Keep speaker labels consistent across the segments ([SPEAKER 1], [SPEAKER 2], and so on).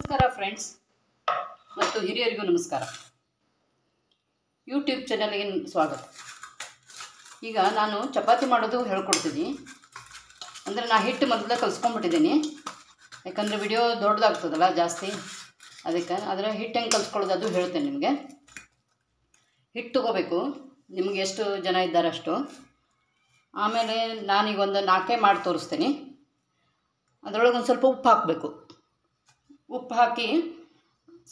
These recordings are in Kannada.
[SPEAKER 1] ನಮಸ್ಕಾರ ಫ್ರೆಂಡ್ಸ್ ಮತ್ತು ಹಿರಿಯರಿಗೂ ನಮಸ್ಕಾರ. ಯೂಟ್ಯೂಬ್ ಚಾನಲ್ಗೆ ಸ್ವಾಗತ. ಈಗ ನಾನು ಚಪಾತಿ ಮಾಡೋದು ಹೇಳ್ಕೊಡ್ತೀನಿ. ಅಂದರೆ ನಾನು ಹಿಟ್ಟು ಮೊದಲೇ ಕಲಿಸ್ಕೊಂಡ್ಬಿಟ್ಟಿದ್ದೀನಿ, ಯಾಕಂದರೆ ವಿಡಿಯೋ ದೊಡ್ಡದಾಗ್ತದಲ್ಲ ಜಾಸ್ತಿ, ಅದಕ್ಕೆ ಅದರ ಹಿಟ್ಟು ಹೆಂಗೆ ಕಲಿಸ್ಕೊಳ್ಳೋದು ಅದು ಹೇಳ್ತೇನೆ ನಿಮಗೆ. ಹಿಟ್ಟು ತೊಗೋಬೇಕು, ನಿಮಗೆ ಎಷ್ಟು ಜನ ಇದ್ದಾರೆ ಅಷ್ಟು. ಆಮೇಲೆ ನಾನೀಗ ಒಂದು 4 ಮಾಡಿ ತೋರಿಸ್ತೀನಿ. ಅದರೊಳಗೆ ಒಂದು ಸ್ವಲ್ಪ ಉಪ್ಪು ಹಾಕಬೇಕು. ಉಪ್ಪು ಹಾಕಿ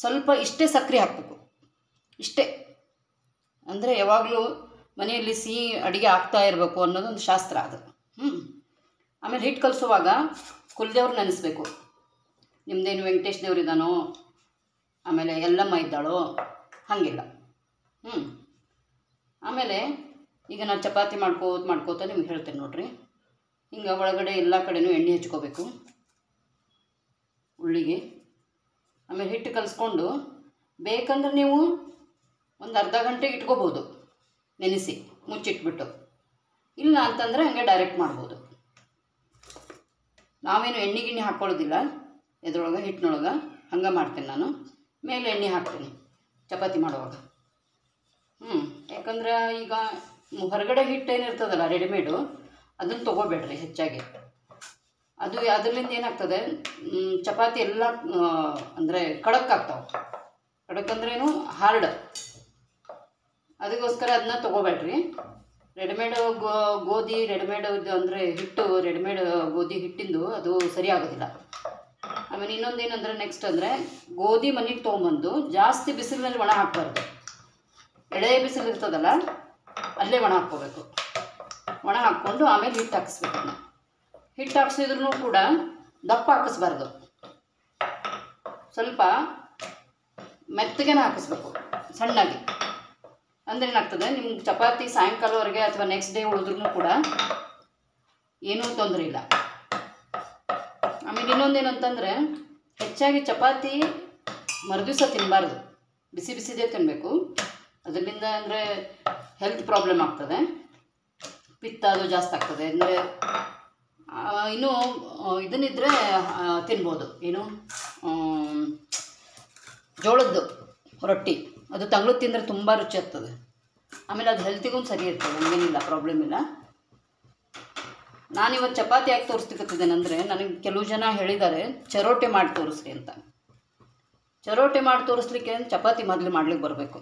[SPEAKER 1] ಸ್ವಲ್ಪ ಇಷ್ಟೇ ಸಕ್ಕರೆ ಹಾಕಬೇಕು, ಇಷ್ಟೇ. ಅಂದರೆ ಯಾವಾಗಲೂ ಮನೆಯಲ್ಲಿ ಸಿಹಿ ಅಡುಗೆ ಆಗ್ತಾ ಇರಬೇಕು ಅನ್ನೋದೊಂದು ಶಾಸ್ತ್ರ ಅದು. ಆಮೇಲೆ ಹಿಟ್ಟು ಕಲಿಸುವಾಗ ಕುಲದೇವ್ರು ನೆನೆಸ್ಬೇಕು. ನಿಮ್ಮದೇನು ವೆಂಕಟೇಶ್ ದೇವ್ರು ಇದ್ದಾನೋ, ಆಮೇಲೆ ಎಲ್ಲಮ್ಮ ಇದ್ದಾಳೋ, ಹಾಗಿಲ್ಲ. ಆಮೇಲೆ ಈಗ ನಾನು ಚಪಾತಿ ಮಾಡ್ಕೋತ ನಿಮ್ಗೆ ಹೇಳ್ತೇನೆ ನೋಡ್ರಿ. ಹಿಂಗೆ ಒಳಗಡೆ ಎಲ್ಲ ಕಡೆನೂ ಎಣ್ಣೆ ಹಚ್ಕೋಬೇಕು, ಉಳ್ಳಿಗೆ. ಆಮೇಲೆ ಹಿಟ್ಟು ಕಲಿಸ್ಕೊಂಡು ಬೇಕಂದ್ರೆ ನೀವು ಒಂದು ಅರ್ಧ ಗಂಟೆ ಇಟ್ಕೋಬೋದು ನೆನೆಸಿ, ಮುಚ್ಚಿಟ್ಬಿಟ್ಟು. ಇಲ್ಲ ಅಂತಂದರೆ ಹಂಗೆ ಡೈರೆಕ್ಟ್ ಮಾಡ್ಬೋದು. ನಾವೇನು ಎಣ್ಣೆ ಗಿಣ್ಣೆ ಹಾಕ್ಕೊಳ್ಳೋದಿಲ್ಲ ಇದ್ರೊಳಗೆ, ಹಿಟ್ಟಿನೊಳಗೆ. ಹಂಗೆ ಮಾಡ್ತೇನೆ ನಾನು. ಮೇಲೆ ಎಣ್ಣೆ ಹಾಕ್ತೀನಿ ಚಪಾತಿ ಮಾಡುವಾಗ. ಯಾಕಂದ್ರೆ ಈಗ ಹೊರಗಡೆ ಹಿಟ್ಟು ಏನಿರ್ತದಲ್ಲ ರೆಡಿಮೇಡು, ಅದನ್ನು ತೊಗೋಬೇಡ್ರಿ ಹೆಚ್ಚಾಗಿ. ಅದು ಅದರಿಂದ ಏನಾಗ್ತದೆ, ಚಪಾತಿ ಎಲ್ಲ ಅಂದರೆ ಖಡಕ್ ಆಗ್ತಾವೆ. ಖಡಕ್ ಅಂದ್ರೇನು, ಹಾರ್ಡ್. ಅದಕ್ಕೋಸ್ಕರ ಅದನ್ನ ತೊಗೋಬೇಡ್ರಿ. ರೆಡಿಮೇಡ್ ಗೋಧಿ ರೆಡಿಮೇಡ್ ಅಂದರೆ ಹಿಟ್ಟು, ರೆಡಿಮೇಡ್ ಗೋಧಿ ಹಿಟ್ಟಿಂದು ಅದು ಸರಿ ಆಗೋದಿಲ್ಲ. ಆಮೇಲೆ ಇನ್ನೊಂದೇನೆಂದರೆ ನೆಕ್ಸ್ಟ್ ಅಂದರೆ, ಗೋಧಿ ಮನೆಗೆ ತೊಗೊಂಬಂದು ಜಾಸ್ತಿ ಬಿಸಿಲಿನಲ್ಲಿ ಒಣ ಹಾಕಬಾರ್ದು. ಎಳೆ ಬಿಸಿಲು ಇರ್ತದಲ್ಲ ಅಲ್ಲೇ ಒಣ ಹಾಕ್ಕೋಬೇಕು. ಒಣ ಹಾಕ್ಕೊಂಡು ಆಮೇಲೆ ಹಿಟ್ಟು ಹಾಕಿಸ್ಬೇಕು. ಅದನ್ನ ಹಿಟ್ಟು ಹಾಕ್ಸಿದ್ರೂ ಕೂಡ ದಪ್ಪ ಹಾಕಿಸ್ಬಾರ್ದು, ಸ್ವಲ್ಪ ಮೆತ್ತಗೆನ ಹಾಕಿಸ್ಬೇಕು, ಸಣ್ಣಾಗಿ. ಅಂದರೆ ಏನಾಗ್ತದೆ, ನಿಮ್ಗೆ ಚಪಾತಿ ಸಾಯಂಕಾಲವರೆಗೆ ಅಥವಾ ನೆಕ್ಸ್ಟ್ ಡೇ ಉಳಿದ್ರೂ ಕೂಡ ಏನೂ ತೊಂದರೆ ಇಲ್ಲ. ಆಮೇಲೆ ಇನ್ನೊಂದೇನು ಅಂತಂದರೆ, ಹೆಚ್ಚಾಗಿ ಚಪಾತಿ ಮರುದಿವಸ ತಿನ್ನಬಾರ್ದು, ಬಿಸಿ ಬಿಸಿದೇ ತಿನ್ನಬೇಕು. ಅದರಿಂದ ಅಂದರೆ ಹೆಲ್ತ್ ಪ್ರಾಬ್ಲಮ್ ಆಗ್ತದೆ, ಪಿತ್ತ ಅದು ಜಾಸ್ತಿ ಆಗ್ತದೆ. ಅಂದರೆ ಇನ್ನೂ ಇದನ್ನಿದ್ರೆ ತಿನ್ಬೋದು, ಏನು ಜೋಳದ್ದು ರೊಟ್ಟಿ, ಅದು ತಂಗ್ಳು ತಿಂದರೆ ತುಂಬ ರುಚಿ ಆಗ್ತದೆ. ಆಮೇಲೆ ಅದು ಹೆಲ್ತಿಗೂ ಸರಿ ಇರ್ತದೆ, ನಮಗೇನಿಲ್ಲ, ಪ್ರಾಬ್ಲಮ್ ಇಲ್ಲ. ನಾನಿವತ್ತು ಚಪಾತಿ ಯಾಕೆ ತೋರಿಸ್ತಿದ್ದೇನೆಂದರೆ, ನನಗೆ ಕೆಲವು ಜನ ಹೇಳಿದ್ದಾರೆ ಚರೋಟೆ ಮಾಡಿ ತೋರಿಸ್ರಿ ಅಂತ. ಚರೋಟೆ ಮಾಡಿ ತೋರಿಸ್ಲಿಕ್ಕೆ ಚಪಾತಿ ಮೊದಲು ಮಾಡ್ಲಿಕ್ಕೆ ಬರಬೇಕು.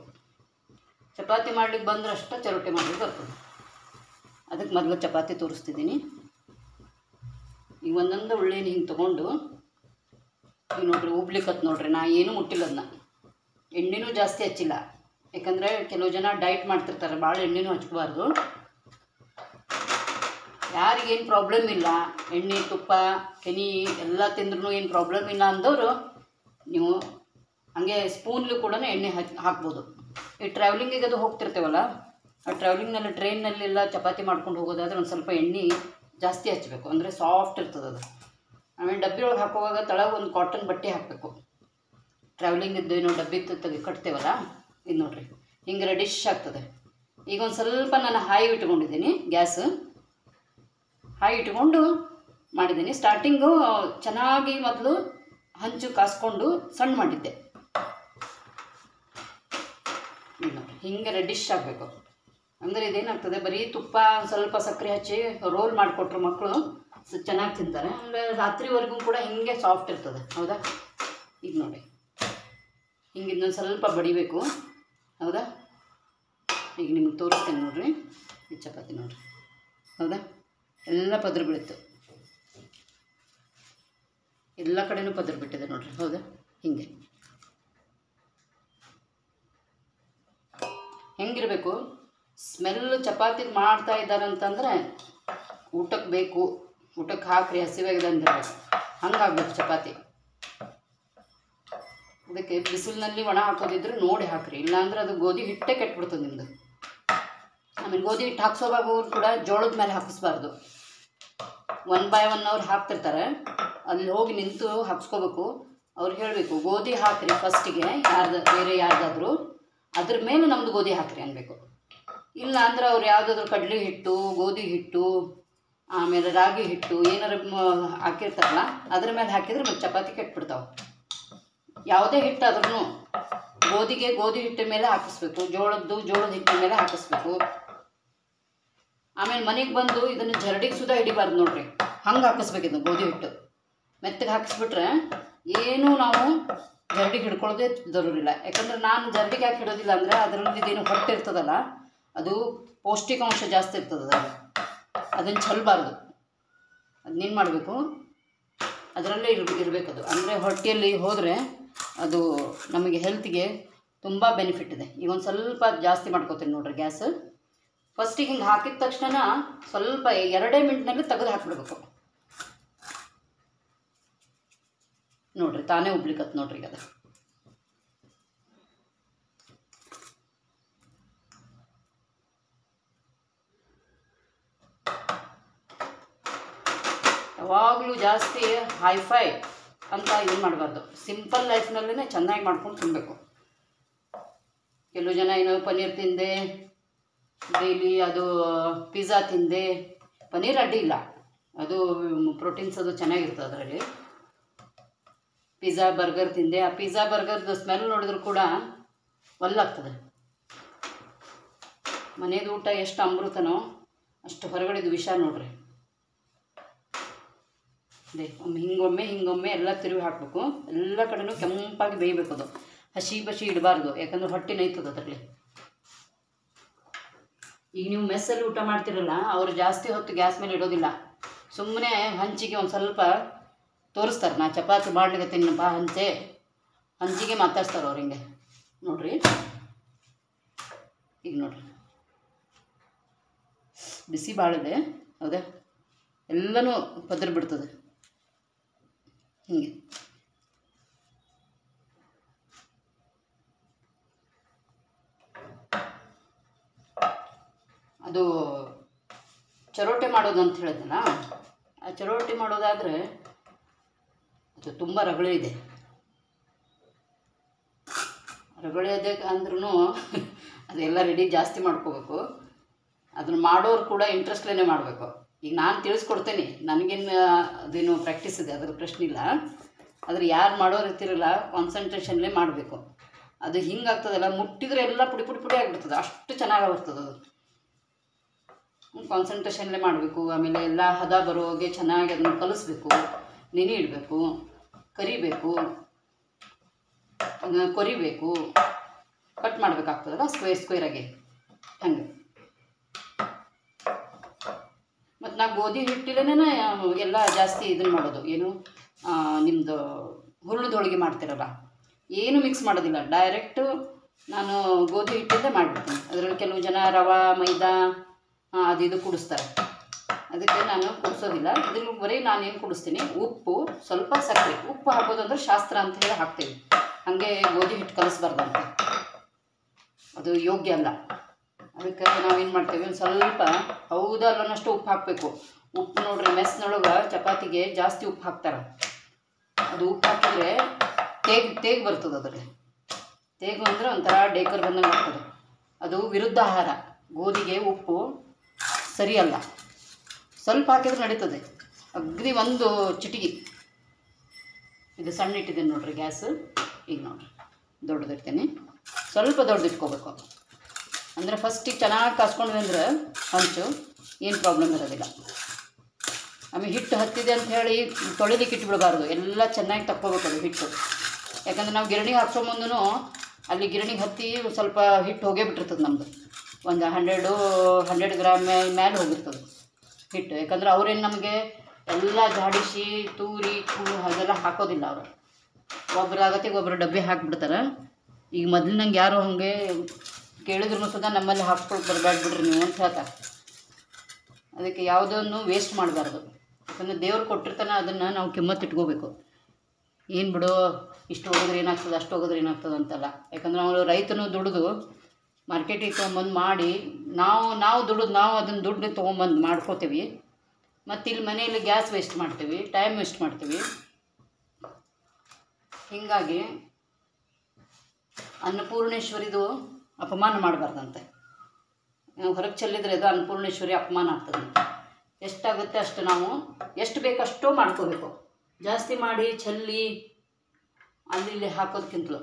[SPEAKER 1] ಚಪಾತಿ ಮಾಡ್ಲಿಕ್ಕೆ ಬಂದ್ರೆ ಅಷ್ಟೇ ಚರೋಟೆ ಮಾಡ್ಲಿಕ್ಕೆ ಬರ್ತದೆ. ಅದಕ್ಕೆ ಮೊದಲು ಚಪಾತಿ ತೋರಿಸ್ತಿದ್ದೀನಿ. ಈಗ ಒಂದೊಂದು ಉಳ್ಳಿನ ಹಿಂಗೆ ತೊಗೊಂಡು, ಈಗ ನೋಡಿರಿ ಉಬ್ಲಿಕ್ಕತ್ತು ನೋಡಿರಿ. ನಾ ಏನೂ ಮುಟ್ಟಿಲ್ಲ, ಅದನ್ನ ಎಣ್ಣೆನೂ ಜಾಸ್ತಿ ಹಚ್ಚಿಲ್ಲ. ಯಾಕಂದರೆ ಕೆಲವು ಜನ ಡಯಟ್ ಮಾಡ್ತಿರ್ತಾರೆ, ಭಾಳ ಎಣ್ಣೆನೂ ಹಚ್ಕೋಬಾರ್ದು. ಯಾರಿಗೇನು ಪ್ರಾಬ್ಲಮ್ ಇಲ್ಲ, ಎಣ್ಣೆ ತುಪ್ಪ ಕೆನೆ ಎಲ್ಲ ತಿಂದ್ರೂ ಏನು ಪ್ರಾಬ್ಲಮ್ ಇಲ್ಲ ಅಂದವರು ನೀವು ಹಾಗೆ ಸ್ಪೂನ್ಲು ಕೂಡ ಎಣ್ಣೆ ಹಾಕ್ಬೋದು. ಈ ಟ್ರಾವೆಲಿಂಗಿಗೆ ಅದು ಹೋಗ್ತಿರ್ತೇವಲ್ಲ, ಆ ಟ್ರಾವೆಲಿಂಗ್ನಲ್ಲಿ ಟ್ರೈನ್ನಲ್ಲೆಲ್ಲ ಚಪಾತಿ ಮಾಡ್ಕೊಂಡು ಹೋಗೋದಾದ್ರೆ ಒಂದು ಸ್ವಲ್ಪ ಎಣ್ಣೆ ಜಾಸ್ತಿ ಹಚ್ಚಬೇಕು, ಅಂದರೆ ಸಾಫ್ಟ್ ಇರ್ತದೆ ಅದು. ಆಮೇಲೆ ಡಬ್ಬಿ ಒಳಗೆ ಹಾಕುವಾಗ ತಳಗೆ ಒಂದು ಕಾಟನ್ ಬಟ್ಟೆ ಹಾಕಬೇಕು. ಟ್ರಾವೆಲಿಂಗಿದ್ದು ಏನೋ ಡಬ್ಬಿ ಕಟ್ತೇವಲ್ಲ, ಇದು ನೋಡಿರಿ ಹಿಂಗೆ ರೆಡಿಶ್ ಆಗ್ತದೆ. ಈಗ ಒಂದು ಸ್ವಲ್ಪ ನಾನು ಹಾಯಿ ಇಟ್ಕೊಂಡಿದ್ದೀನಿ, ಗ್ಯಾಸ್ ಹಾಯಿ ಇಟ್ಕೊಂಡು ಮಾಡಿದ್ದೀನಿ. ಸ್ಟಾರ್ಟಿಂಗು ಚೆನ್ನಾಗಿ ಮೊದಲು ಹಂಚು ಕಾಸ್ಕೊಂಡು ಸಣ್ಣ ಮಾಡಿದ್ದೆ. ಹಿಂಗೆ ರೆಡಿಶ್ ಆಗಬೇಕು. ಅಂದರೆ ಇದೇನಾಗ್ತದೆ, ಬರೀ ತುಪ್ಪ ಸ್ವಲ್ಪ ಸಕ್ಕರೆ ಹಚ್ಚಿ ರೋಲ್ ಮಾಡಿಕೊಟ್ರು ಮಕ್ಕಳು ಚೆನ್ನಾಗಿ ತಿಂತಾರೆ. ಆಮೇಲೆ ರಾತ್ರಿವರೆಗೂ ಕೂಡ ಹಿಂಗೆ ಸಾಫ್ಟ್ ಇರ್ತದೆ. ಹೌದಾ? ಈಗ ನೋಡಿ ಹಿಂಗೆ ಇನ್ನೊಂದು ಸ್ವಲ್ಪ ಬಡಿಬೇಕು. ಹೌದಾ? ಈಗ ನಿಮ್ಗೆ ತೋರಿಸ್ತೇನೆ ನೋಡಿರಿ. ಈ ಚಪಾತಿ ನೋಡಿರಿ, ಹೌದಾ? ಎಲ್ಲ ಪದ್ರ ಬೀಳುತ್ತೆ, ಎಲ್ಲ ಕಡೆನೂ ಪದ್ರ ಬಿಟ್ಟಿದೆ ನೋಡಿರಿ. ಹೌದಾ? ಹಿಂಗೆ ಹೆಂಗಿರಬೇಕು ಸ್ಮೆಲ್. ಚಪಾತಿ ಮಾಡ್ತಾ ಇದ್ದಾರೆ ಅಂತಂದರೆ ಊಟಕ್ಕೆ ಬೇಕು, ಊಟಕ್ಕೆ ಹಾಕ್ರಿ, ಹಸಿವಾಗಿದೆ ಅಂದಿರ್ಬೇಕು. ಹಂಗಾಗ್ಬೇಕು ಚಪಾತಿ. ಅದಕ್ಕೆ ಬಿಸಿಲಿನಲ್ಲಿ ಒಣ ಹಾಕೋದಿದ್ರೆ ನೋಡಿ ಹಾಕ್ರಿ, ಇಲ್ಲಾಂದ್ರೆ ಅದು ಗೋಧಿ ಹಿಟ್ಟೇ ಕೆಟ್ಬಿಡ್ತದೆ ನಿಮ್ಮದು. ಆಮೇಲೆ ಗೋಧಿ ಹಿಟ್ಟು ಹಾಕ್ಸೋವಾಗ ಕೂಡ ಜೋಳದ ಮೇಲೆ ಹಾಕಿಸ್ಬಾರ್ದು. 1 by 1 ಅವ್ರು ಹಾಕ್ತಿರ್ತಾರೆ, ಅಲ್ಲಿ ಹೋಗಿ ನಿಂತು ಹಾಕ್ಸ್ಕೋಬೇಕು. ಅವ್ರಿಗೆ ಹೇಳಬೇಕು, ಗೋಧಿ ಹಾಕ್ರಿ ಫಸ್ಟಿಗೆ, ಬೇರೆ ಯಾರ್ದಾದ್ರೂ, ಅದ್ರ ಮೇಲೆ ನಮ್ಮದು ಗೋಧಿ ಹಾಕ್ರಿ ಅನ್ಬೇಕು. ಇಲ್ಲ ಅಂದ್ರೆ ಅವ್ರು ಯಾವುದಾದ್ರೂ ಕಡಲೆ ಹಿಟ್ಟು, ಗೋಧಿ ಹಿಟ್ಟು, ಆಮೇಲೆ ರಾಗಿ ಹಿಟ್ಟು ಏನಾರು ಹಾಕಿರ್ತಾರಲ್ಲ, ಅದ್ರ ಮೇಲೆ ಹಾಕಿದ್ರೆ ಮತ್ತೆ ಚಪಾತಿ ಕೆಟ್ಬಿಡ್ತಾವೆ. ಯಾವುದೇ ಹಿಟ್ಟಾದ್ರೂ ಗೋಧಿಗೆ ಗೋಧಿ ಹಿಟ್ಟಿನ ಮೇಲೆ ಹಾಕಿಸ್ಬೇಕು, ಜೋಳದ ಹಿಟ್ಟಿನ ಮೇಲೆ ಹಾಕಿಸ್ಬೇಕು. ಆಮೇಲೆ ಮನೆಗೆ ಬಂದು ಇದನ್ನು ಜರಡಿಗೆ ಸುಧಾ ಹಿಡಿಬಾರ್ದು ನೋಡ್ರಿ, ಹಂಗೆ ಹಾಕಿಸ್ಬೇಕು. ಇದನ್ನು ಗೋಧಿ ಹಿಟ್ಟು ಮೆತ್ತಗೆ ಹಾಕಿಸ್ಬಿಟ್ರೆ ಏನೂ ನಾವು ಜರಡಿಗೆ ಹಿಡ್ಕೊಳ್ಳೋದೇ ಜರೂರಿಲ್ಲ. ಯಾಕಂದ್ರೆ ನಾನು ಜರಡಿಗೆ ಯಾಕೆ ಹಿಡೋದಿಲ್ಲ ಅಂದರೆ ಅದರಲ್ಲಿ ಇದೇನು ಹೊಟ್ಟೆ ಇರ್ತದಲ್ಲ, ಅದು ಪೌಷ್ಟಿಕಾಂಶ ಜಾಸ್ತಿ ಇರ್ತದೆ, ಅದನ್ನು ಚೆಲ್ಲಬಾರ್ದು. ಅದನ್ನೇನು ಮಾಡಬೇಕು, ಅದರಲ್ಲೇ ಇರಬೇಕು. ಅದು ಅಂದರೆ ಹೊಟ್ಟೆಯಲ್ಲಿ ಹೋದರೆ ಅದು ನಮಗೆ ಹೆಲ್ತ್ಗೆ ತುಂಬ ಬೆನಿಫಿಟ್ ಇದೆ. ಈಗ ಒಂದು ಸ್ವಲ್ಪ ಜಾಸ್ತಿ ಮಾಡ್ಕೋತೀನಿ ನೋಡ್ರಿ ಗ್ಯಾಸ್. ಫಸ್ಟಿಗೆ ಹಿಂಗೆ ಹಾಕಿದ ತಕ್ಷಣ ಸ್ವಲ್ಪ 2 ಮಿನಿಟ್ನಲ್ಲಿ ತೆಗೆದು ಹಾಕಿಬಿಡ್ಬೇಕು ನೋಡ್ರಿ, ತಾನೇ ಉಬ್ಲಿಕತ್ತು ನೋಡ್ರಿ. ಈಗ ಅದು ಯಾವಾಗಲೂ ಜಾಸ್ತಿ ಹೈಫೈ ಅಂತ ಏನು ಮಾಡಬಾರ್ದು, ಸಿಂಪಲ್ ಲೈಫ್ನಲ್ಲೇ ಚೆನ್ನಾಗಿ ಮಾಡ್ಕೊಂಡು ತಿನ್ನಬೇಕು. ಕೆಲವು ಜನ ಏನೋ ಪನ್ನೀರ್ ತಿಂದೆ ಡೈಲಿ, ಅದು ಪಿಜ್ಜಾ ತಿಂದೆ. ಪನ್ನೀರ್ ಅಡ್ಡಿ ಇಲ್ಲ, ಅದು ಪ್ರೋಟೀನ್ಸ್ ಅದು ಚೆನ್ನಾಗಿರ್ತದೆ ಅದರಲ್ಲಿ. ಪಿಜ್ಜಾ ಬರ್ಗರ್ ತಿಂದೆ, ಆ ಪಿಜ್ಜಾ ಬರ್ಗರ್ದು ಸ್ಮೆಲ್ ನೋಡಿದ್ರು ಕೂಡ ಒಲ್ಲಾಗ್ತದೆ. ಮನೇದು ಊಟ ಎಷ್ಟು ಅಮೃತನೋ ಅಷ್ಟು ಹೊರಗಡೆದು ವಿಷ ನೋಡ್ರಿ. ಅದೇ ಹಿಂಗೊಮ್ಮೆ ಎಲ್ಲ ತಿರುವಿ ಹಾಕಬೇಕು. ಎಲ್ಲ ಕಡೆನೂ ಕೆಂಪಾಗಿ ಬೇಯಬೇಕು. ಅದು ಹಸಿ ಇಡಬಾರ್ದು, ಯಾಕಂದ್ರೆ ಹೊಟ್ಟೆ ನೈತದೆ ಅದರಲ್ಲಿ. ಈಗ ನೀವು ಮೆಸ್ಸಲ್ಲಿ ಊಟ ಮಾಡ್ತಿರಲ್ಲ, ಅವರು ಜಾಸ್ತಿ ಹೊತ್ತು ಗ್ಯಾಸ್ ಮೇಲೆ ಇಡೋದಿಲ್ಲ, ಸುಮ್ಮನೆ ಹಂಚಿಗೆ ಒಂದು ಸ್ವಲ್ಪ ತೋರಿಸ್ತಾರೆ. ನಾ ಚಪಾತಿ ಮಾಡ್ಲಿಕ್ಕತ್ತೀನಪ್ಪ ಹಂಚಿಗೆ ಮಾತಾಡ್ಸ್ತಾರೆ ಅವ್ರು ಹಿಂಗೆ ನೋಡ್ರಿ. ಈಗ ನೋಡ್ರಿ ಬಿಸಿ ಭಾಳ ಇದೆ, ಹೌದಾ? ಎಲ್ಲನೂ ಪದ್ರ ಬಿಡ್ತದೆ ಹಿಂಗೆ. ಅದು ಚರೋಟೆ ಮಾಡೋದು ಅಂತ ಹೇಳಿದ್ನಲ್ಲ, ಆ ಚರೋಟೆ ಮಾಡೋದಾದರೆ ಅದು ತುಂಬ ರಗಳೆ ಇದೆ. ರಗಳೆ ಅದೇ ಅಂದ್ರೂ ಅದೆಲ್ಲ ರೆಡಿ ಜಾಸ್ತಿ ಮಾಡ್ಕೋಬೇಕು. ಅದನ್ನು ಮಾಡೋರು ಕೂಡ ಇಂಟ್ರೆಸ್ಟ್ಲೇ ಮಾಡಬೇಕು. ಈಗ ನಾನು ತಿಳಿಸ್ಕೊಡ್ತೇನೆ, ನನಗೇನು ಅದೇನು ಪ್ರಾಕ್ಟೀಸ್ ಇದೆ, ಅದ್ರ ಪ್ರಶ್ನೆ ಇಲ್ಲ. ಆದರೆ ಯಾರು ಮಾಡೋರು ಇರ್ತಿರಲ್ಲ, ಕಾನ್ಸಂಟ್ರೇಷನ್ಲೇ ಮಾಡಬೇಕು. ಅದು ಹಿಂಗಾಗ್ತದಲ್ಲ, ಮುಟ್ಟಿದ್ರೆ ಎಲ್ಲ ಪುಡಿ ಆಗಿಬಿಡ್ತದೆ, ಅಷ್ಟು ಚೆನ್ನಾಗಿ ಬರ್ತದೆ ಅದು. ಕಾನ್ಸಂಟ್ರೇಷನ್ಲೇ ಮಾಡಬೇಕು. ಆಮೇಲೆ ಎಲ್ಲ ಹದ ಬರೋಗೆ ಚೆನ್ನಾಗಿ ಅದನ್ನು ಕಲಿಸ್ಬೇಕು, ನೆನೆ ಇಡಬೇಕು, ಕರಿಬೇಕು, ಕೊರಿಬೇಕು, ಕಟ್ ಮಾಡಬೇಕಾಗ್ತದಲ್ಲ ಸ್ಕ್ವೇರಾಗಿ ಹಂಗೆ. ಮತ್ತು ನಾ ಗೋಧಿ ಹಿಟ್ಟಿಲೇನೆ ಎಲ್ಲ ಜಾಸ್ತಿ ಇದನ್ನು ಮಾಡೋದು. ಏನು ನಿಮ್ಮದು ಹುರುಳಿದ ಹೋಳಿಗೆ ಮಾಡ್ತಿರಲ್ಲ, ಏನು ಮಿಕ್ಸ್ ಮಾಡೋದಿಲ್ಲ, ಡೈರೆಕ್ಟು ನಾನು ಗೋಧಿ ಹಿಟ್ಟಿಂದ ಮಾಡಿಬಿಡ್ತೀನಿ. ಅದರಲ್ಲಿ ಕೆಲವು ಜನ ರವೆ ಮೈದಾ ಅದು ಇದು ಕುಡಿಸ್ತಾರೆ, ಅದಕ್ಕೆ ನಾನು ಕುಡಿಸೋದಿಲ್ಲ. ಇದ್ರಲ್ಲಿ ಬರೀ ನಾನೇನು ಕುಡಿಸ್ತೀನಿ, ಉಪ್ಪು, ಸ್ವಲ್ಪ ಸಕ್ಕರೆ. ಉಪ್ಪು ಹಾಕೋದಂದ್ರೆ ಶಾಸ್ತ್ರ ಅಂತ ಹೇಳಿ ಹಾಕ್ತೀವಿ, ಹಾಗೆ ಗೋಧಿ ಹಿಟ್ಟು ಕಲಿಸ್ಬಾರ್ದಂತೆ, ಅದು ಯೋಗ್ಯ ಅಲ್ಲ. ಅದಕ್ಕೆ ನಾವೇನು ಮಾಡ್ತೇವೆ, ಒಂದು ಸ್ವಲ್ಪ ಹೌದಲ್ಲನ್ನಷ್ಟು ಉಪ್ಪು ಹಾಕಬೇಕು. ಉಪ್ಪು ನೋಡ್ರಿ, ಮೆಸ್ನೊಳಗೆ ಚಪಾತಿಗೆ ಜಾಸ್ತಿ ಉಪ್ಪು ಹಾಕ್ತಾರೆ. ಅದು ಉಪ್ಪು ಹಾಕಿದರೆ ತೇಗ್ ಬರ್ತದೆ. ಅದರಲ್ಲಿ ತೇಗು ಅಂದರೆ ಒಂಥರ ಡೇಕರ್ ಬಂದಂಗೆ ಆಗ್ತದೆ. ಅದು ವಿರುದ್ಧ ಆಹಾರ. ಗೋಧಿಗೆ ಉಪ್ಪು ಸರಿಯಲ್ಲ, ಸ್ವಲ್ಪ ಹಾಕಿದ್ರೆ ನಡೀತದೆ. ಅಗ್ದಿ ಒಂದು ಚಿಟಿಗೆ. ಇದು ಸಣ್ಣ ಇಟ್ಟಿದ್ದೀನಿ ನೋಡ್ರಿ ಗ್ಯಾಸ್. ಈಗ ನೋಡ್ರಿ ದೊಡ್ಡದಿಡ್ತೀನಿ, ಸ್ವಲ್ಪ ದೊಡ್ಡದಿಟ್ಕೋಬೇಕು. ಅಂದರೆ ಫಸ್ಟಿಗೆ ಚೆನ್ನಾಗಿ ಕಾಸ್ಕೊಂಡ್ವಿ ಅಂದ್ರೆ ಹಂಚು ಏನು ಪ್ರಾಬ್ಲಮ್ ಇರೋದಿಲ್ಲ. ಆಮೇಲೆ ಹಿಟ್ಟು ಹತ್ತಿದೆ ಅಂತ ಹೇಳಿ ತೊಳಿಲಿಕ್ಕೆ ಇಟ್ಬಿಡಬಾರ್ದು, ಎಲ್ಲ ಚೆನ್ನಾಗಿ ತಕ್ಕೋಬೇಕು ಅದು ಹಿಟ್ಟು. ಯಾಕಂದ್ರೆ ನಾವು ಗಿರಣಿಗೆ ಹಾಕ್ಸೋ ಮುಂದೂ ಅಲ್ಲಿ ಗಿರಣಿಗೆ ಹತ್ತಿ ಸ್ವಲ್ಪ ಹಿಟ್ಟು ಹೋಗೇ ಬಿಟ್ಟಿರ್ತದೆ ನಮ್ಮದು. ಒಂದು 100 ಗ್ರಾಮ್ ಮೇಲೆ ಹೋಗಿರ್ತದೆ ಹಿಟ್ಟು. ಯಾಕಂದ್ರೆ ಅವ್ರೇನು ನಮಗೆ ಎಲ್ಲ ಜಾಡಿಸಿ ತೂರಿ ಅದೆಲ್ಲ ಹಾಕೋದಿಲ್ಲ ಅವರು. ಒಬ್ಬರು ಡಬ್ಬಿ ಹಾಕಿಬಿಡ್ತಾರೆ. ಈಗ ಮೊದಲಿನಂಗೆ ಯಾರು ಹಾಗೆ ಕೇಳಿದ್ರು ಸುದಾ ನಮ್ಮಲ್ಲಿ ಹಾಕ್ಸ್ಕೊಳಕ್ಕೆ ಬರಬೇಡ್ಬಿಡ್ರಿ ನೀವು ಅಂತ ಹೇಳ್ತಾರೆ. ಅದಕ್ಕೆ ಯಾವುದನ್ನು ವೇಸ್ಟ್ ಮಾಡಬಾರ್ದು. ಯಾಕಂದರೆ ದೇವ್ರು ಕೊಟ್ಟಿರ್ತಾನೆ, ಅದನ್ನು ನಾವು ಕಿಮ್ಮತ್ತು ಇಟ್ಕೋಬೇಕು. ಏನು ಬಿಡು, ಇಷ್ಟು ಹೋಗಿದ್ರೆ ಏನಾಗ್ತದೆ, ಅಷ್ಟು ಹೋಗಿದ್ರೆ ಏನಾಗ್ತದೆ ಅಂತಲ್ಲ. ಯಾಕಂದ್ರೆ ಅವರು ರೈತನು ದುಡಿದು ಮಾರ್ಕೆಟಿಗೆ ತೊಗೊಂಬಂದು ಮಾಡಿ ನಾವು ದುಡಿದು ನಾವು ಅದನ್ನು ದುಡ್ಡು ತೊಗೊಂಬಂದು ಮಾಡ್ಕೋತೀವಿ. ಮತ್ತು ಇಲ್ಲಿ ಮನೆಯಲ್ಲಿ ಗ್ಯಾಸ್ ವೇಸ್ಟ್ ಮಾಡ್ತೀವಿ, ಟೈಮ್ ವೇಸ್ಟ್ ಮಾಡ್ತೀವಿ. ಹೀಗಾಗಿ ಅನ್ನಪೂರ್ಣೇಶ್ವರಿದು ಅಪಮಾನ ಮಾಡಬಾರ್ದಂತೆ. ನಾವು ಹೊರಗೆ ಚೆಲ್ಲಿದರೆ ಅದು ಅನ್ನಪೂರ್ಣೇಶ್ವರಿ ಅಪಮಾನ ಆಗ್ತದೆ. ಎಷ್ಟಾಗುತ್ತೆ ಅಷ್ಟು ನಾವು ಎಷ್ಟು ಬೇಕಷ್ಟೋ ಮಾಡ್ಕೋಬೇಕು. ಜಾಸ್ತಿ ಮಾಡಿ ಚೆಲ್ಲಿ ಅಲ್ಲಿ ಇಲ್ಲಿ ಹಾಕೋದಕ್ಕಿಂತಲೂ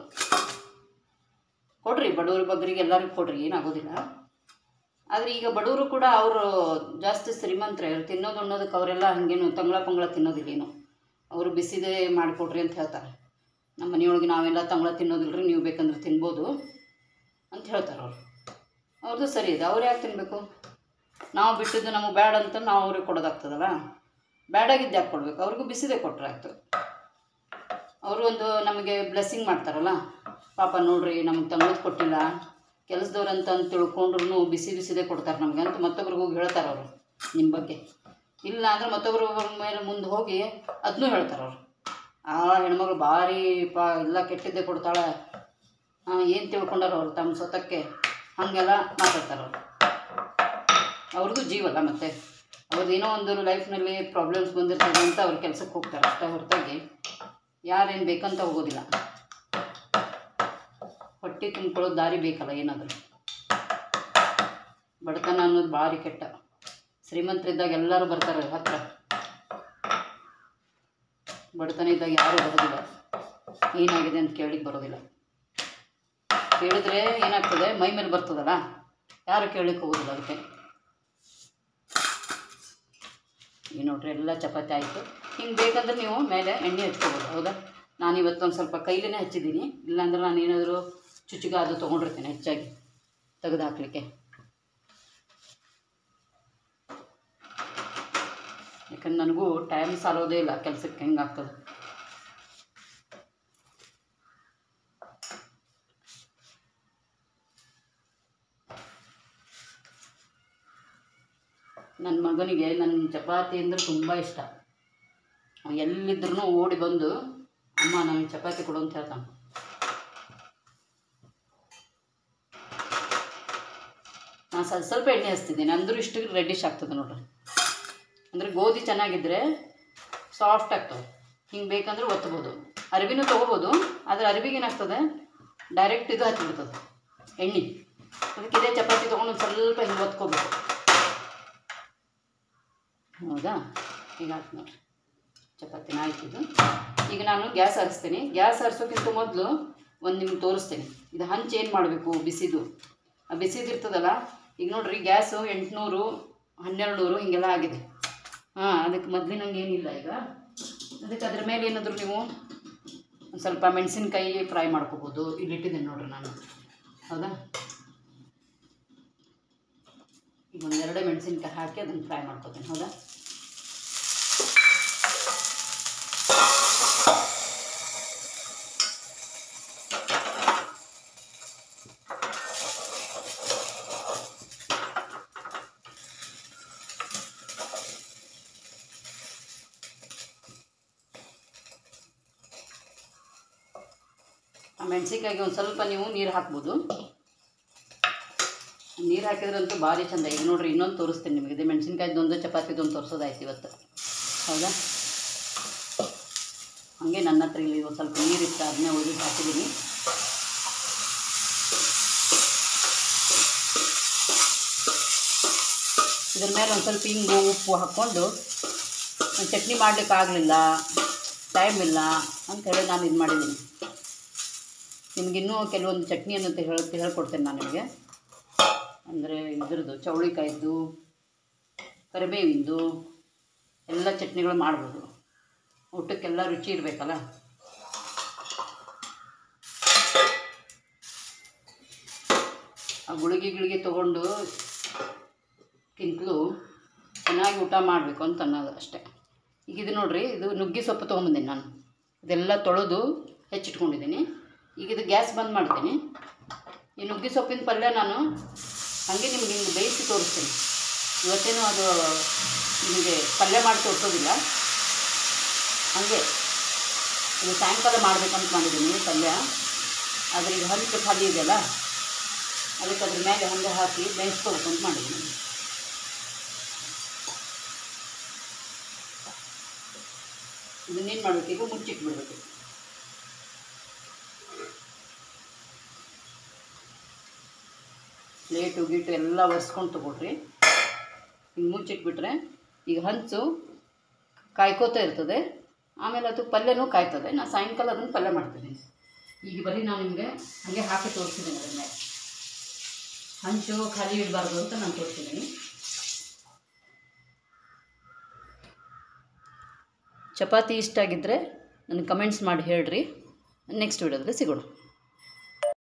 [SPEAKER 1] ಕೊಡ್ರಿ, ಬಡವರು ಬಗ್ಗರಿಗೆ ಎಲ್ಲರಿಗೂ ಕೊಡ್ರಿ, ಏನಾಗೋದಿಲ್ಲ. ಆದರೆ ಈಗ ಬಡವರು ಕೂಡ ಅವರು ಜಾಸ್ತಿ ಶ್ರೀಮಂತರೇ, ಅವ್ರು ತಿನ್ನೋದು ಅನ್ನೋದಕ್ಕೆ ಅವರೆಲ್ಲ ಹಾಗೇನು ತಂಗಳ ತಿನ್ನೋದಿಲ್ಲೇನು, ಅವರು ಬಿಸಿದೇ ಮಾಡಿಕೊಡ್ರಿ ಅಂತ ಹೇಳ್ತಾರೆ. ನಮ್ಮ ಮನೆಯೊಳಗೆ ನಾವೆಲ್ಲ ತಂಗಳ ತಿನ್ನೋದಿಲ್ಲ ರೀ, ನೀವು ಬೇಕಂದ್ರೆ ತಿನ್ಬೋದು ಅಂತ ಹೇಳ್ತಾರೆ ಅವರು. ಅವ್ರದ್ದು ಸರಿ ಇದೆ, ಅವ್ರು ಯಾಕೆ ತಿನ್ನಬೇಕು? ನಾವು ಬಿಟ್ಟಿದ್ದು ನಮಗೆ ಬ್ಯಾಡ ಅಂತ ನಾವು ಅವ್ರಿಗೆ ಕೊಡೋದಾಗ್ತದಲ್ಲ, ಬ್ಯಾಡಾಗಿದ್ದು ಯಾಕೆ ಕೊಡಬೇಕು? ಅವ್ರಿಗೂ ಬಿಸಿದೇ ಕೊಟ್ಟರೆ ಆಯಿತು. ಅವರು ಒಂದು ನಮಗೆ ಬ್ಲೆಸ್ಸಿಂಗ್ ಮಾಡ್ತಾರಲ್ಲ, ಪಾಪ ನೋಡ್ರಿ ನಮಗೆ ತಂಗಳದ್ದು ಕೊಟ್ಟಿಲ್ಲ, ಕೆಲಸದವ್ರು ಅಂತ ತಿಳ್ಕೊಂಡ್ರು ಬಿಸಿದೇ ಕೊಡ್ತಾರೆ ನಮಗೆ ಅಂತ ಮತ್ತೊಬ್ರಿಗೆ ಹೋಗಿ ಹೇಳ್ತಾರೆ ಅವರು ನಿಮ್ಮ ಬಗ್ಗೆ. ಇಲ್ಲ ಅಂದರೆ ಮತ್ತೊಬ್ಬರ ಮೇಲೆ ಮುಂದೆ ಹೋಗಿ ಅದನ್ನೂ ಹೇಳ್ತಾರೆ ಅವರು. ಆ ಹೆಣ್ಮಗಳು ಭಾರಿ ಎಲ್ಲ ಕೆಟ್ಟಿದ್ದೆ ಕೊಡ್ತಾಳೆ, ಏನು ತಿಳ್ಕೊಂಡಾರ ಅವ್ರು ತಮ್ಮ ಸ್ವತಕ್ಕೆ, ಹಾಗೆಲ್ಲ ಮಾತಾಡ್ತಾರೆ ಅವರು. ಅವ್ರದ್ದು ಜೀವಲ್ಲ, ಮತ್ತು ಅವ್ರದ್ದು ಏನೋ ಒಂದು ಲೈಫ್ನಲ್ಲಿ ಪ್ರಾಬ್ಲಮ್ಸ್ ಬಂದಿರ್ತದೆ ಅಂತ ಅವ್ರು ಕೆಲಸಕ್ಕೆ ಹೋಗ್ತಾರೆ ಅಷ್ಟೇ ಹೊರತಾಗಿ ಯಾರೇನು ಬೇಕಂತ ಹೋಗೋದಿಲ್ಲ. ಹೊಟ್ಟೆ ತುಂಬ್ಕೊಳ್ಳೋದು ದಾರಿ ಬೇಕಲ್ಲ ಏನಾದರೂ. ಬಡತನ ಅನ್ನೋದು ಭಾರಿ ಕೆಟ್ಟ. ಶ್ರೀಮಂತರಿದ್ದಾಗ ಎಲ್ಲರೂ ಬರ್ತಾರೆ ಹತ್ರ, ಬಡತನ ಇದ್ದಾಗ ಯಾರೂ ಬರೋದಿಲ್ಲ, ಏನಾಗಿದೆ ಅಂತ ಕೇಳಲಿಕ್ಕೆ ಬರೋದಿಲ್ಲ. ಕೇಳಿದ್ರೆ ಏನಾಗ್ತದೆ, ಮೈ ಮೇಲೆ ಬರ್ತದಲ್ಲ, ಯಾರು ಕೇಳಲಿಕ್ಕೆ ಹೋಗೋದಿಲ್ಲ. ಅದಕ್ಕೆ ಈಗ ನೋಡ್ರಿ ಎಲ್ಲ ಚಪಾತಿ ಆಯಿತು. ಹಿಂಗೆ ಬೇಕಂದ್ರೆ ನೀವು ಮೇಲೆ ಎಣ್ಣೆ ಹಚ್ಕೋಬೋದು. ಹೌದಾ, ನಾನು ಇವತ್ತೊಂದು ಸ್ವಲ್ಪ ಕೈಲೇ ಹಚ್ಚಿದ್ದೀನಿ, ಇಲ್ಲಾಂದ್ರೆ ನಾನು ಏನಾದರೂ ಚುಚ್ಚುಗ ಅದು ತೊಗೊಂಡಿರ್ತೀನಿ ಹೆಚ್ಚಾಗಿ ತೆಗೆದು ಹಾಕಲಿಕ್ಕೆ. ಯಾಕಂದ್ರೆ ನನಗೂ ಟೈಮ್ ಸಾಲೋದೇ ಇಲ್ಲ ಕೆಲಸಕ್ಕೆ, ಹೆಂಗಾಗ್ತದೆ. ನನ್ನ ಮಗನಿಗೆ ನನ್ನ ಚಪಾತಿ ಅಂದರೆ ತುಂಬ ಇಷ್ಟ. ಎಲ್ಲಿದ್ರೂ ಓಡಿ ಬಂದು ಅಮ್ಮ ನನಗೆ ಚಪಾತಿ ಕೊಡು ಅಂತ ಹೇಳ್ತಾನೆ. ನಾನು ಸ್ವಲ್ಪ ಎಣ್ಣೆ ಹಚ್ತಿದ್ದೀನಿ, ಅಂದರೂ ಇಷ್ಟು ರೆಡ್ಡಿಶ್ ಆಗ್ತದೆ ನೋಡ್ರಿ. ಅಂದರೆ ಗೋಧಿ ಚೆನ್ನಾಗಿದ್ದರೆ ಸಾಫ್ಟ್ ಆಗ್ತವೆ. ಹಿಂಗೆ ಬೇಕಂದ್ರೆ ಒತ್ತಬೋದು, ಅರಿವಿನೂ ತೊಗೋಬೋದು. ಆದರೆ ಅರಿವಿಗೆ ಏನಾಗ್ತದೆ, ಡೈರೆಕ್ಟ್ ಇದು ಹಚ್ಚಿಬಿಡ್ತದೆ ಎಣ್ಣೆ. ಅದಕ್ಕೆ ಇದೇ ಚಪಾತಿ ತೊಗೊಂಡು ಒಂದು ಸ್ವಲ್ಪ ಹಿಂಗೆ ಒತ್ಕೋಬೇಕು. ಹೌದಾ, ಈಗ ಆಯ್ತು ನೋಡಿರಿ, ಚಪಾತಿನ ಆಯ್ತಿದ್ದು. ಈಗ ನಾನು ಗ್ಯಾಸ್ ಹರಿಸ್ತೀನಿ. ಗ್ಯಾಸ್ ಹರಿಸೋಕ್ಕಿಂತ ಮೊದಲು ಒಂದು ನಿಮ್ಗೆ ತೋರಿಸ್ತೀನಿ, ಇದು ಹಂಚು ಏನು ಮಾಡಬೇಕು. ಬಿಸಿದು ಆ ಬಿಸಿದು ಇರ್ತದಲ್ಲ, ಈಗ ನೋಡಿರಿ ಗ್ಯಾಸು 800 1200 ಹಿಂಗೆಲ್ಲ ಆಗಿದೆ. ಅದಕ್ಕೆ ಮೊದಲಿನಂಗೆ ಏನಿಲ್ಲ ಈಗ. ಅದಕ್ಕೆ ಅದ್ರ ಮೇಲೆ ಏನಾದರೂ ನೀವು ಒಂದು ಸ್ವಲ್ಪ ಮೆಣಸಿನ್ಕಾಯಿ ಫ್ರೈ ಮಾಡ್ಕೋಬೋದು. ಇಲ್ಲಿ ಇಟ್ಟಿದ್ದೀನಿ ನೋಡಿರಿ ನಾನು. ಹೌದಾ, ಈಗ ಒಂದೆರಡು ಮೆಣಸಿನ್ಕಾಯಿ ಹಾಕಿ ಅದನ್ನು ಫ್ರೈ ಮಾಡ್ಕೋತೀನಿ. ಹೌದಾ, ಆ ಮೆಣಸಿನ್ಕಾಯಿಗೆ ಒಂದು ಸ್ವಲ್ಪ ನೀವು ನೀರು ಹಾಕ್ಬೋದು. ನೀರು ಹಾಕಿದ್ರಂತೂ ಭಾರಿ ಚಂದ. ಈಗ ನೋಡಿರಿ ಇನ್ನೊಂದು ತೋರಿಸ್ತೀನಿ ನಿಮಗೆ. ಇದು ಮೆಣಸಿನ್ಕಾಯ್ದೊಂದು ಚಪಾತಿದೊಂದು ತೋರಿಸೋದಾಯ್ತು ಇವತ್ತು. ಹೌದಾ, ಹಾಗೆ ನನ್ನ ಹತ್ರ ಇಲ್ಲಿ ಒಂದು ಸ್ವಲ್ಪ ನೀರಿಟ್ಟು ಅದನ್ನೇ ಒಯ್ದು ಹಾಕಿದ್ದೀನಿ. ಇದ್ರ ಮೇಲೆ ಒಂದು ಸ್ವಲ್ಪ ಹಿಂಗು ಉಪ್ಪು ಹಾಕ್ಕೊಂಡು, ಚಟ್ನಿ ಮಾಡಲಿಕ್ಕಾಗಲಿಲ್ಲ, ಟೈಮ್ ಇಲ್ಲ ಅಂಥೇಳಿ ನಾನು ಇದು ಮಾಡಿದ್ದೀನಿ. ನಿಮಗಿನ್ನೂ ಕೆಲವೊಂದು ಚಟ್ನಿ ಅನ್ನೋಂತ ಹೇಳ್ಕೊಡ್ತೇನೆ ನಾನು ನಿಮಗೆ. ಅಂದರೆ ಇದ್ರದ್ದು ಚೌಳಿಕಾಯ್ದು, ಕರಿಬೇವಿಂದು ಎಲ್ಲ ಚಟ್ನಿಗಳು ಮಾಡ್ಬೋದು. ಊಟಕ್ಕೆಲ್ಲ ರುಚಿ ಇರಬೇಕಲ್ಲ. ಆ ಗುಳಿಗೆ ತೊಗೊಂಡು ಕಿಂತಲೂ ಚೆನ್ನಾಗಿ ಊಟ ಮಾಡಬೇಕು ಅಂತ ಅನ್ನೋದು ಅಷ್ಟೇ. ಈಗ ಇದು ನೋಡಿರಿ, ಇದು ನುಗ್ಗೆ ಸೊಪ್ಪು ತೊಗೊಂಬಂದಿನಿ ನಾನು. ಇದೆಲ್ಲ ತೊಳೆದು ಹೆಚ್ಚಿಟ್ಕೊಂಡಿದ್ದೀನಿ. ಈಗ ಇದು ಗ್ಯಾಸ್ ಬಂದ್ ಮಾಡ್ತೀನಿ. ಈ ನುಗ್ಗೆ ಸೊಪ್ಪಿನ ಪಲ್ಯ ನಾನು ಹಾಗೆ ನಿಮ್ಗೆ ಹಿಂಗೆ ಬೇಯಿಸಿ ತೋರಿಸ್ತೀನಿ. ಇವತ್ತೇನು ಅದು ನಿಮಗೆ ಪಲ್ಯ ಮಾಡಿ ತೋರಿಸೋದಿಲ್ಲ, ಹಾಗೆ ಇದು ಸಾಯಂಕಾಲ ಮಾಡಬೇಕಂತ ಮಾಡಿದ್ದೀನಿ ಪಲ್ಯ. ಆದರೆ ಈಗ ಹಂಚು ಖಾಲಿ ಇದೆಯಲ್ಲ, ಅದಕ್ಕೆ ಅದ್ರ ಮೇಲೆ ಹಂಗೆ ಹಾಕಿ ಬೇಯಿಸ್ಕೋಬೇಕು ಅಂತ ಮಾಡಿದ್ದೀನಿ. ಇದನ್ನೇನು ಮಾಡಬೇಕು, ಈಗ ಮುಚ್ಚಿಟ್ಬಿಡ್ಬೇಕು. ಪ್ಲೇಟು ಗೀಟು ಎಲ್ಲ ಒರೆಸ್ಕೊಂಡು ತೊಗೊಳ್ರಿ. ಹಿಂಗೆ ಮುಚ್ಚಿಟ್ಬಿಟ್ರೆ ಈಗ ಹಂಚು ಕಾಯ್ಕೋತಾ ಇರ್ತದೆ. ಆಮೇಲೆ ಅದು ಪಲ್ಯನೂ ಕಾಯ್ತದೆ. ನಾನು ಸಾಯಂಕಾಲ ಅದನ್ನು ಪಲ್ಯ ಮಾಡ್ತೀನಿ. ಈಗ ಬರೀ ನಾನು ನಿಮಗೆ ಹಾಗೆ ಹಾಕಿ ತೋರಿಸಿದ್ದೀನಿ. ಅದನ್ನೇ ಹಂಚು ಖಾಲಿ ಇಡಬಾರ್ದು ಅಂತ ನಾನು ತೋರಿಸಿದ್ದೀನಿ. ಚಪಾತಿ ಇಷ್ಟ ಆಗಿದ್ದರೆ ನನಗೆ ಕಮೆಂಟ್ಸ್ ಮಾಡಿ ಹೇಳ್ರಿ. ನೆಕ್ಸ್ಟ್ ವಿಡಿಯೋದಲ್ಲಿ ಸಿಗೋಣ.